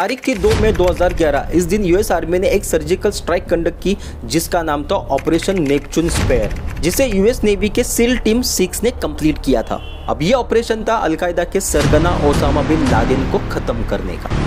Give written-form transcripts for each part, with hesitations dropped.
तारीख थी 2 मई 2011। इस दिन यूएस आर्मी ने एक सर्जिकल स्ट्राइक कंडक्ट की जिसका नाम था ऑपरेशन नेपच्यून स्पेयर, जिसे यूएस नेवी के सील टीम 6 ने कंप्लीट किया था। अब यह ऑपरेशन था अलकायदा के सरगना ओसामा बिन लादेन को खत्म करने का।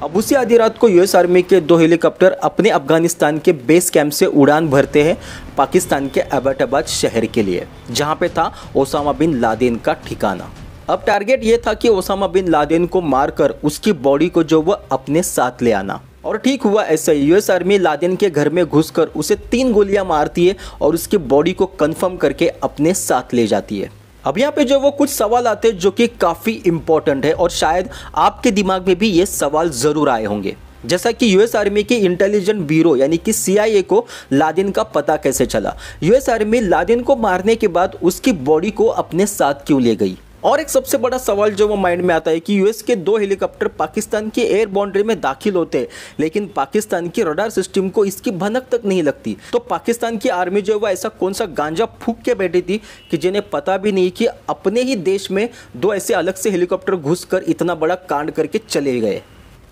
अब उसी आधी रात को यूएस आर्मी के 2 हेलीकॉप्टर अपने अफगानिस्तान के बेस कैंप से उड़ान भरते हैं पाकिस्तान के एबटाबाद शहर के लिए, जहां पे था ओसामा बिन लादेन का ठिकाना। अब टारगेट ये था कि ओसामा बिन लादेन को मारकर उसकी बॉडी को जो वह अपने साथ ले आना। और ठीक हुआ ऐसा ही। यूएस आर्मी लादेन के घर में घुसकर उसे 3 गोलियां मारती है और उसकी बॉडी को कंफर्म करके अपने साथ ले जाती है। अब यहाँ पे जो वो कुछ सवाल आते हैं जो कि काफ़ी इंपॉर्टेंट है और शायद आपके दिमाग में भी ये सवाल ज़रूर आए होंगे, जैसा कि यूएस आर्मी के इंटेलिजेंस ब्यूरो यानी कि सीआईए को लादेन का पता कैसे चला। यूएस आर्मी लादेन को मारने के बाद उसकी बॉडी को अपने साथ क्यों ले गई। और एक सबसे बड़ा सवाल जो वो माइंड में आता है कि यूएस के 2 हेलीकॉप्टर पाकिस्तान की एयर बाउंड्री में दाखिल होते हैं, लेकिन पाकिस्तान की रडार सिस्टम को इसकी भनक तक नहीं लगती। तो पाकिस्तान की आर्मी जो है ऐसा कौन सा गांजा फूंक के बैठी थी कि जिन्हें पता भी नहीं कि अपने ही देश में 2 ऐसे अलग से हेलीकॉप्टर घुसकर इतना बड़ा कांड करके चले गए।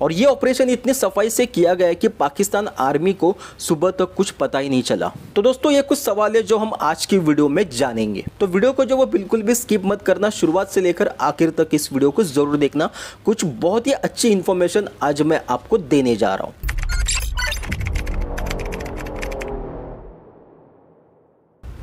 और ये ऑपरेशन इतनी सफाई से किया गया है कि पाकिस्तान आर्मी को सुबह तक कुछ पता ही नहीं चला। तो दोस्तों ये कुछ सवाल है जो हम आज की वीडियो में जानेंगे, तो वीडियो को जो वो बिल्कुल भी स्किप मत करना, शुरुआत से लेकर आखिर तक इस वीडियो को जरूर देखना। कुछ बहुत ही अच्छी इन्फॉर्मेशन आज मैं आपको देने जा रहा हूँ।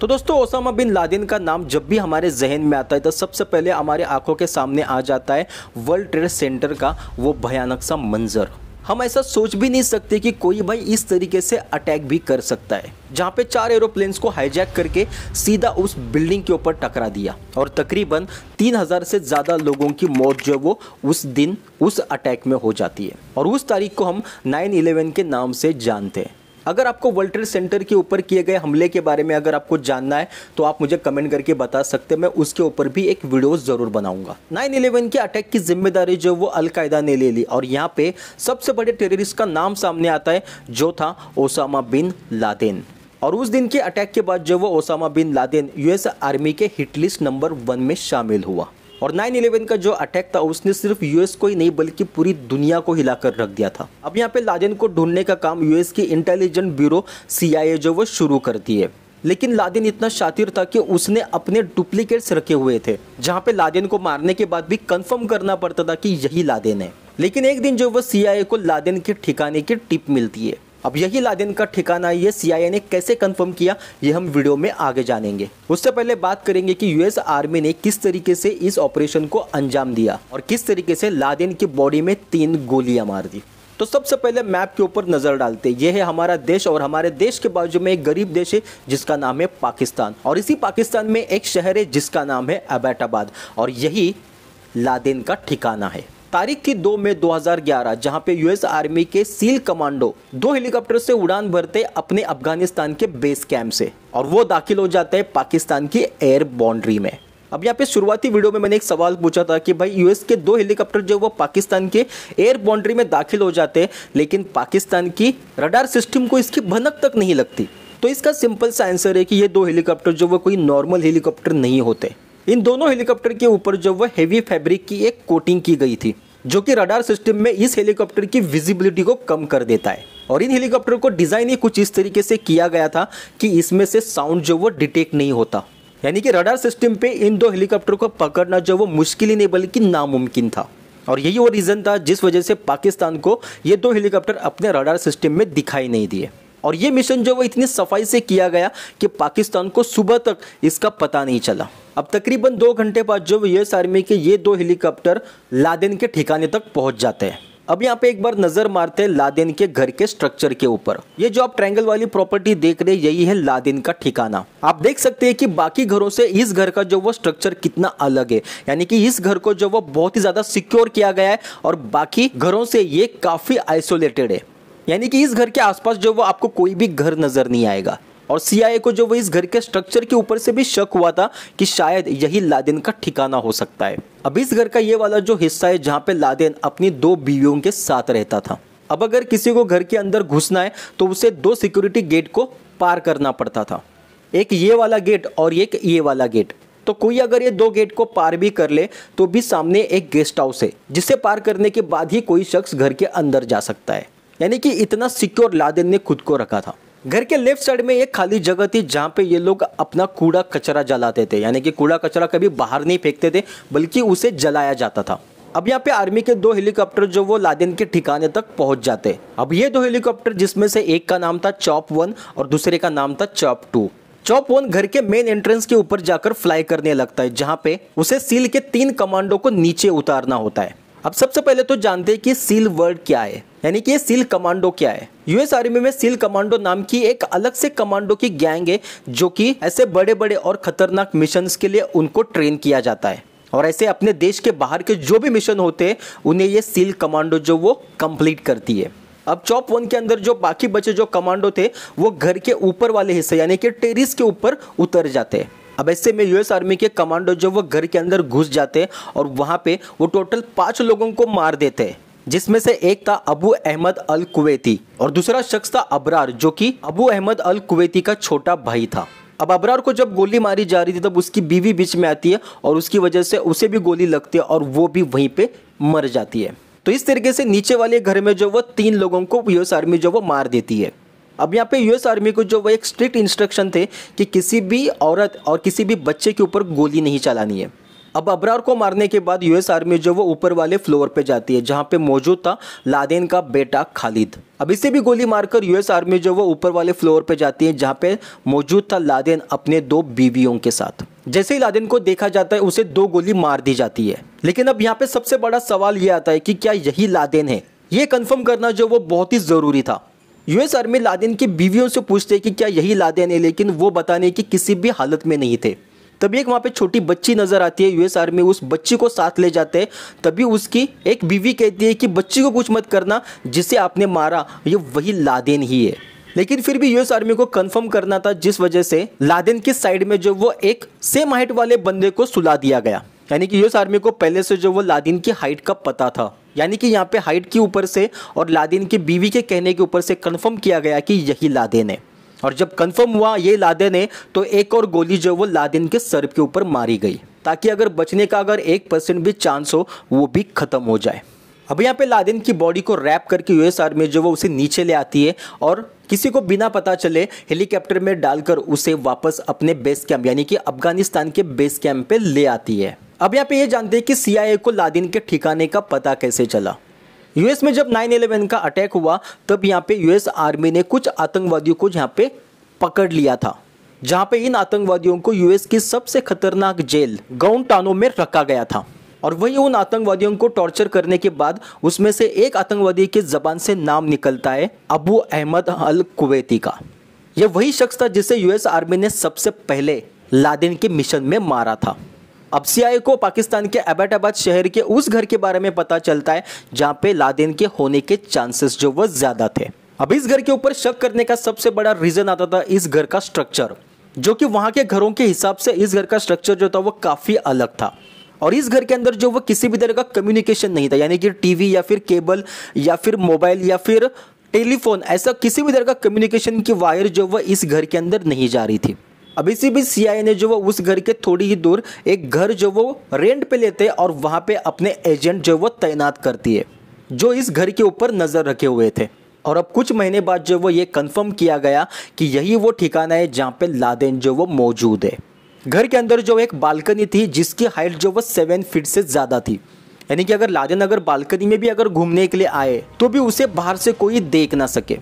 तो दोस्तों ओसामा बिन लादेन का नाम जब भी हमारे जहन में आता है तो सबसे पहले हमारे आंखों के सामने आ जाता है वर्ल्ड ट्रेड सेंटर का वो भयानक सा मंजर। हम ऐसा सोच भी नहीं सकते कि कोई भाई इस तरीके से अटैक भी कर सकता है, जहां पे 4 एरोप्लेन्स को हाईजैक करके सीधा उस बिल्डिंग के ऊपर टकरा दिया और तकरीबन 3000 से ज़्यादा लोगों की मौत जो वो उस दिन उस अटैक में हो जाती है। और उस तारीख को हम 9/11 के नाम से जानते हैं। अगर आपको वर्ल्ड ट्रेड सेंटर के ऊपर किए गए हमले के बारे में अगर आपको जानना है तो आप मुझे कमेंट करके बता सकते हैं, मैं उसके ऊपर भी एक वीडियो ज़रूर बनाऊंगा। 9/11 के अटैक की जिम्मेदारी जो वो अलकायदा ने ले ली और यहाँ पे सबसे बड़े टेररिस्ट का नाम सामने आता है जो था ओसामा बिन लादेन। और उस दिन के अटैक के बाद जो वो Osama bin Laden US army के हिट लिस्ट नंबर 1 में शामिल हुआ। और 9/11 का जो अटैक था उसने सिर्फ यूएस को ही नहीं बल्कि पूरी दुनिया को हिलाकर रख दिया था। अब यहाँ पे लादेन को ढूंढने का काम यूएस की इंटेलिजेंस ब्यूरो सीआईए जो वो शुरू करती है, लेकिन लादेन इतना शातिर था कि उसने अपने डुप्लीकेट्स रखे हुए थे, जहाँ पे लादेन को मारने के बाद भी कंफर्म करना पड़ता था कि यही लादेन है। लेकिन एक दिन जो वो सीआईए को लादेन के ठिकाने की टिप मिलती है। अब यही लादेन का ठिकाना ये सीआईए ने कैसे कंफर्म किया ये हम वीडियो में आगे जानेंगे। उससे पहले बात करेंगे कि यूएस आर्मी ने किस तरीके से इस ऑपरेशन को अंजाम दिया और किस तरीके से लादेन की बॉडी में 3 गोलियां मार दी। तो सबसे पहले मैप के ऊपर नजर डालते हैं। यह है हमारा देश और हमारे देश के बाजू में एक गरीब देश है जिसका नाम है पाकिस्तान। और इसी पाकिस्तान में एक शहर है जिसका नाम है एबटाबाद और यही लादेन का ठिकाना है। तारीख थी 2 मई 2011, जहां पे यूएस आर्मी के सील कमांडो 2 हेलीकॉप्टर से उड़ान भरते अपने अफगानिस्तान के बेस कैंप से और वो दाखिल हो जाते हैं पाकिस्तान की एयर बाउंड्री में। अब यहाँ पे शुरुआती वीडियो में मैंने एक सवाल पूछा था कि भाई यूएस के 2 हेलीकॉप्टर जो वो पाकिस्तान के एयर बाउंड्री में दाखिल हो जाते हैं, लेकिन पाकिस्तान की रडार सिस्टम को इसकी भनक तक नहीं लगती। तो इसका सिंपल सा आंसर है कि ये 2 हेलीकॉप्टर जो वो कोई नॉर्मल हेलीकॉप्टर नहीं होते। इन दोनों हेलीकॉप्टर के ऊपर जो वो हेवी फैब्रिक की एक कोटिंग की गई थी जो कि रडार सिस्टम में इस हेलीकॉप्टर की विजिबिलिटी को कम कर देता है। और इन हेलीकॉप्टर को डिजाइन ही कुछ इस तरीके से किया गया था कि इसमें से साउंड जो वो डिटेक्ट नहीं होता, यानी कि रडार सिस्टम पे इन 2 हेलीकॉप्टर को पकड़ना जो वो मुश्किल ही नहीं बल्कि नामुमकिन था। और यही वो रीजन था जिस वजह से पाकिस्तान को ये 2 हेलीकॉप्टर अपने रडार सिस्टम में दिखाई नहीं दिए। और ये मिशन जो वो इतनी सफाई से किया गया कि पाकिस्तान को सुबह तक इसका पता नहीं चला। अब तकरीबन 2 घंटे बाद जो यूएस आर्मी के ये 2 हेलीकॉप्टर लादेन के ठिकाने तक पहुंच जाते हैं। अब यहाँ पे एक बार नजर मारते हैं लादेन के घर के स्ट्रक्चर के ऊपर। ये जो आप ट्रायंगल वाली प्रॉपर्टी देख रहे हैं यही है लादेन का ठिकाना। आप देख सकते हैं कि बाकी घरों से इस घर का जो वो स्ट्रक्चर कितना अलग है, यानी कि इस घर को जो वो बहुत ही ज्यादा सिक्योर किया गया है और बाकी घरों से ये काफी आइसोलेटेड है, यानी कि इस घर के आसपास जो वो आपको कोई भी घर नजर नहीं आएगा। और सीआईए को जो वो इस घर के स्ट्रक्चर के ऊपर से भी शक हुआ था कि शायद यही लादेन का ठिकाना हो सकता है। अब इस घर का ये वाला जो हिस्सा है जहां पे लादेन अपनी 2 बीवियों के साथ रहता था। अब अगर किसी को घर के अंदर घुसना है तो उसे 2 सिक्योरिटी गेट को पार करना पड़ता था। एक ये वाला गेट और एक ये वाला गेट। तो कोई अगर ये 2 गेट को पार भी कर ले तो भी सामने एक गेस्ट हाउस है जिसे पार करने के बाद ही कोई शख्स घर के अंदर जा सकता है। यानी कि इतना सिक्योर लादेन ने खुद को रखा था। घर के लेफ्ट साइड में एक खाली जगह थी जहाँ पे ये लोग अपना कूड़ा कचरा जलाते थे, यानी कि कूड़ा कचरा कभी बाहर नहीं फेंकते थे बल्कि उसे जलाया जाता था। अब यहाँ पे आर्मी के 2 हेलीकॉप्टर जो वो लादेन के ठिकाने तक पहुंच जाते। अब ये 2 हेलीकॉप्टर जिसमें से एक का नाम था चॉप 1 और दूसरे का नाम था चॉप 2। चॉप 1 घर के मेन एंट्रेंस के ऊपर जाकर फ्लाई करने लगता है जहाँ पे उसे सील के 3 कमांडो को नीचे उतारना होता है। अब सबसे पहले तो जानते हैं कि सील वर्ड क्या है, यानी कि ये सील कमांडो क्या है। यूएस आर्मी में सील कमांडो नाम की एक अलग से कमांडो की गैंग है जो कि ऐसे बड़े बड़े और खतरनाक मिशंस के लिए उनको ट्रेन किया जाता है और ऐसे अपने देश के बाहर के जो भी मिशन होते हैं उन्हें ये सील कमांडो जो वो कंप्लीट करती है। अब चॉप 1 के अंदर जो बाकी बचे जो कमांडो थे वो घर के ऊपर वाले हिस्से यानी कि टेरिस के ऊपर उतर जाते हैं। अब ऐसे में यूएस आर्मी के कमांडो जो वो घर के अंदर घुस जाते हैं और वहां पे वो टोटल 5 लोगों को मार देते हैं, जिसमें से एक था अबू अहमद अल कुवैती और दूसरा शख्स था अबरार जो कि अबू अहमद अल कुवैती का छोटा भाई था। अब अबरार को जब गोली मारी जा रही थी तब उसकी बीवी बीच में आती है और उसकी वजह से उसे भी गोली लगती है और वो भी वहीं पे मर जाती है। तो इस तरीके से नीचे वाले घर में जो वो 3 लोगों को यूएस आर्मी जो वो मार देती है। अब यहाँ पे यूएस आर्मी को जो वो एक स्ट्रिक्ट इंस्ट्रक्शन थे कि किसी भी औरत और किसी भी बच्चे के ऊपर गोली नहीं चलानी है। अब अबरार को मारने के बाद यूएस आर्मी जो वो ऊपर वाले फ्लोर पे जाती है जहाँ पे मौजूद था लादेन का बेटा खालिद। अब इसे भी गोली मारकर यूएस आर्मी जो वो ऊपर वाले फ्लोर पे जाती है जहाँ पे मौजूद था लादेन अपने 2 बीवियों के साथ। जैसे ही लादेन को देखा जाता है उसे 2 गोली मार दी जाती है। लेकिन अब यहाँ पे सबसे बड़ा सवाल ये आता है कि क्या यही लादेन है, ये कन्फर्म करना जो वो बहुत ही ज़रूरी था। यूएस आर्मी लादेन की बीवियों से पूछते कि क्या यही लादेन है, लेकिन वो बताने की किसी भी हालत में नहीं थे। तभी एक वहाँ पे छोटी बच्ची नजर आती है। यूएस आर्मी उस बच्ची को साथ ले जाते हैं। तभी उसकी एक बीवी कहती है कि बच्ची को कुछ मत करना, जिसे आपने मारा ये वही लादेन ही है। लेकिन फिर भी यूएस आर्मी को कंफर्म करना था, जिस वजह से लादेन की साइड में जो वो एक सेम हाइट वाले बंदे को सुला दिया गया। यानी कि यूएस आर्मी को पहले से जो वो लादेन की हाइट का पता था, यानी कि यहाँ पे हाइट के ऊपर से और लादेन की बीवी के कहने के ऊपर से कंफर्म किया गया कि यही लादेन है। और जब कंफर्म हुआ ये लादेन है तो एक और गोली जो वो लादेन के सर के ऊपर मारी गई, ताकि अगर बचने का अगर 1% भी चांस हो वो भी खत्म हो जाए। अब यहाँ पे लादेन की बॉडी को रैप करके यूएस आर्मी जो वो उसे नीचे ले आती है और किसी को बिना पता चले हेलीकॉप्टर में डालकर उसे वापस अपने बेस कैंप यानी कि अफगानिस्तान के बेस कैंप पे ले आती है। अब यहाँ पे ये जानते हैं कि CIA को लादेन के ठिकाने का पता कैसे चला। यूएस में जब 9/11 का अटैक हुआ तब यहाँ पे यूएस आर्मी ने कुछ आतंकवादियों को यहाँ पे पकड़ लिया था, जहाँ पे इन आतंकवादियों को यूएस की सबसे खतरनाक जेल गाउंटानो में रखा गया था। और वही उन आतंकवादियों को टॉर्चर करने के बाद उसमें से एक आतंकवादी के जबान से नाम निकलता है अबू अहमद अल कुवैती का। यह वही शख्स था जिसे यूएस आर्मी ने सबसे पहले लादेन के मिशन में मारा था। अब CIA को पाकिस्तान के एबटाबाद शहर के उस घर के बारे में पता चलता है जहाँ पे लादेन के होने के चांसेस जो वो ज्यादा थे। अब इस घर के ऊपर शक करने का सबसे बड़ा रीजन आता था इस घर का स्ट्रक्चर, जो कि वहाँ के घरों के हिसाब से इस घर का स्ट्रक्चर जो था वो काफ़ी अलग था। और इस घर के अंदर जो वो किसी भी तरह का कम्युनिकेशन नहीं था, यानी कि टीवी या फिर केबल या फिर मोबाइल या फिर टेलीफोन, ऐसा किसी भी तरह का कम्युनिकेशन की वायर जो वो इस घर के अंदर नहीं जा रही थी। अब इसी बीच CIA ने जो वो उस घर के थोड़ी ही दूर एक घर जो वो रेंट पे लेते हैं और वहाँ पे अपने एजेंट जो वो तैनात करती है, जो इस घर के ऊपर नज़र रखे हुए थे। और अब कुछ महीने बाद जो वो ये कंफर्म किया गया कि यही वो ठिकाना है जहाँ पे लादेन जो वो मौजूद है। घर के अंदर जो एक बालकनी थी जिसकी हाइट जो वो 7 फीट से ज़्यादा थी, यानी कि अगर लादेन अगर बालकनी में भी अगर घूमने के लिए आए तो भी उसे बाहर से कोई देख ना सके।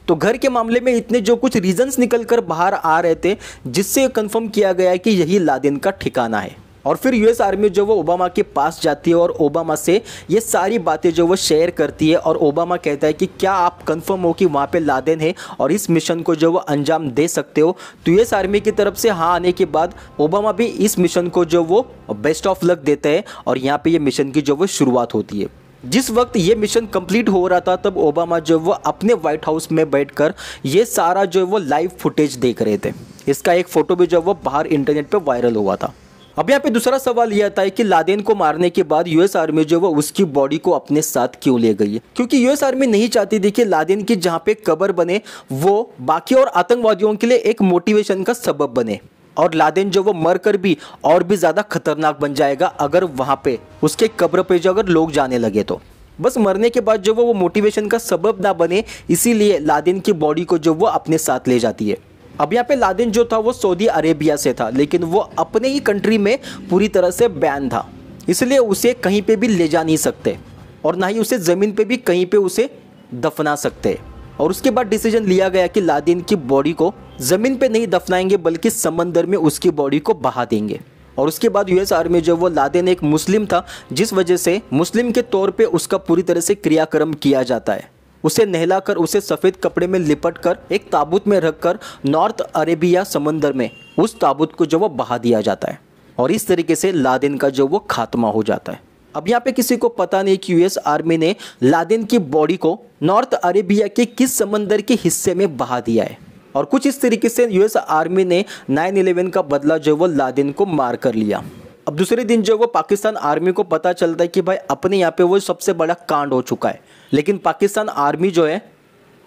तो घर के मामले में इतने जो कुछ रीजंस निकल कर बाहर आ रहे थे जिससे कंफर्म किया गया कि यही लादेन का ठिकाना है। और फिर यूएस आर्मी जो वो ओबामा के पास जाती है और ओबामा से ये सारी बातें जो वो शेयर करती है और ओबामा कहता है कि क्या आप कंफर्म हो कि वहाँ पे लादेन है और इस मिशन को जो वो अंजाम दे सकते हो। तो यूएस आर्मी की तरफ से हाँ आने के बाद ओबामा भी इस मिशन को जो वो बेस्ट ऑफ लक देते हैं और यहाँ पे ये मिशन की जो वो शुरुआत होती है। जिस वक्त ये मिशन कंप्लीट हो रहा था तब ओबामा जो वो अपने व्हाइट हाउस में बैठकर ये सारा जो वो लाइव फुटेज देख रहे थे। इसका एक फ़ोटो भी जो वो बाहर इंटरनेट पे वायरल हुआ था। अब यहाँ पे दूसरा सवाल यह आता है कि लादेन को मारने के बाद यूएस आर्मी जो वो उसकी बॉडी को अपने साथ क्यों ले गई है, क्योंकि यूएस आर्मी नहीं चाहती थी कि लादेन की जहाँ पे कब्र बने वो बाकी और आतंकवादियों के लिए एक मोटिवेशन का सबब बने, और लादेन जो वो मर कर भी और भी ज़्यादा खतरनाक बन जाएगा अगर वहाँ पे उसके कब्र पे जो अगर लोग जाने लगे तो। बस मरने के बाद जो वो मोटिवेशन का सबब ना बने, इसीलिए लादेन की बॉडी को जो वो अपने साथ ले जाती है। अब यहाँ पे लादेन जो था वो सऊदी अरेबिया से था, लेकिन वो अपने ही कंट्री में पूरी तरह से बैन था, इसलिए उसे कहीं पे भी ले जा नहीं सकते और ना ही उसे ज़मीन पे भी कहीं पे उसे दफना सकते। और उसके बाद डिसीजन लिया गया कि लादेन की बॉडी को ज़मीन पे नहीं दफनाएंगे बल्कि समंदर में उसकी बॉडी को बहा देंगे। और उसके बाद यूएस आर्मी जो वो लादेन एक मुस्लिम था, जिस वजह से मुस्लिम के तौर पे उसका पूरी तरह से क्रियाक्रम किया जाता है। उसे नहलाकर उसे सफ़ेद कपड़े में लिपट कर एक ताबूत में रखकर नॉर्थ अरेबिया समंदर में उस ताबूत को जो वो बहा दिया जाता है, और इस तरीके से लादेन का जो वो खात्मा हो जाता है। अब यहाँ पे किसी को पता नहीं कि यूएस आर्मी ने लादेन की बॉडी को नॉर्थ अरेबिया के किस समंदर के हिस्से में बहा दिया है, और कुछ इस तरीके से यूएस आर्मी ने 9/11 का बदला जो वो लादेन को मार कर लिया। अब दूसरे दिन जो वो पाकिस्तान आर्मी को पता चलता है कि भाई अपने यहाँ पे वो सबसे बड़ा कांड हो चुका है, लेकिन पाकिस्तान आर्मी जो है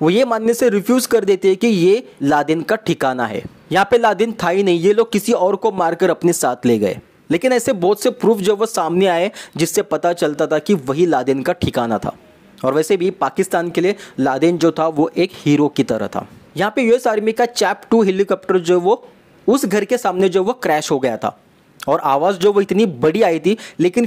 वो ये मानने से रिफ्यूज़ कर देती है कि ये लादेन का ठिकाना है, यहाँ पे लादेन था ही नहीं, ये लोग किसी और को मारकर अपने साथ ले गए। लेकिन ऐसे बहुत से प्रूफ जो वो सामने आए जिससे पता चलता था कि वही लादेन का ठिकाना था। और वैसे भी पाकिस्तान के लिए लादेन जो था वो एक हीरो की तरह था। यहाँ पे यूएस आर्मी का चैप 2 हेलीकॉप्टर जो वो उस घर के सामने जो वो क्रैश हो गया था, और आवाज़ जो वो इतनी बड़ी आई थी, लेकिन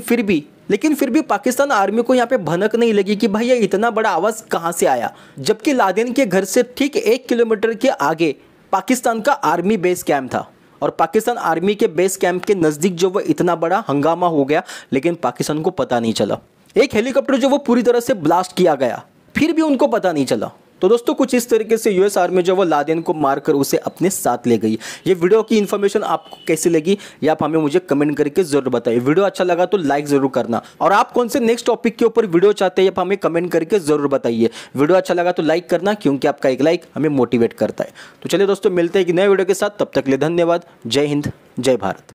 फिर भी पाकिस्तान आर्मी को यहाँ पे भनक नहीं लगी कि भाई ये इतना बड़ा आवाज़ कहाँ से आया, जबकि लादेन के घर से ठीक 1 किलोमीटर के आगे पाकिस्तान का आर्मी बेस कैंप था, और पाकिस्तान आर्मी के बेस कैंप के नज़दीक जो वो इतना बड़ा हंगामा हो गया, लेकिन पाकिस्तान को पता नहीं चला। एक हेलीकॉप्टर जो वो पूरी तरह से ब्लास्ट किया गया, फिर भी उनको पता नहीं चला। तो दोस्तों कुछ इस तरीके से यूएस आर्मी जो वो लादेन को मारकर उसे अपने साथ ले गई। ये वीडियो की इन्फॉर्मेशन आपको कैसी लगी ये आप हमें मुझे कमेंट करके जरूर बताइए। वीडियो अच्छा लगा तो लाइक जरूर करना, और आप कौन से नेक्स्ट टॉपिक के ऊपर वीडियो चाहते हैं आप हमें कमेंट करके जरूर बताइए। वीडियो अच्छा लगा तो लाइक करना, क्योंकि आपका एक लाइक हमें मोटिवेट करता है। तो चलिए दोस्तों, मिलते हैं एक नए वीडियो के साथ, तब तक के लिए धन्यवाद। जय हिंद, जय भारत।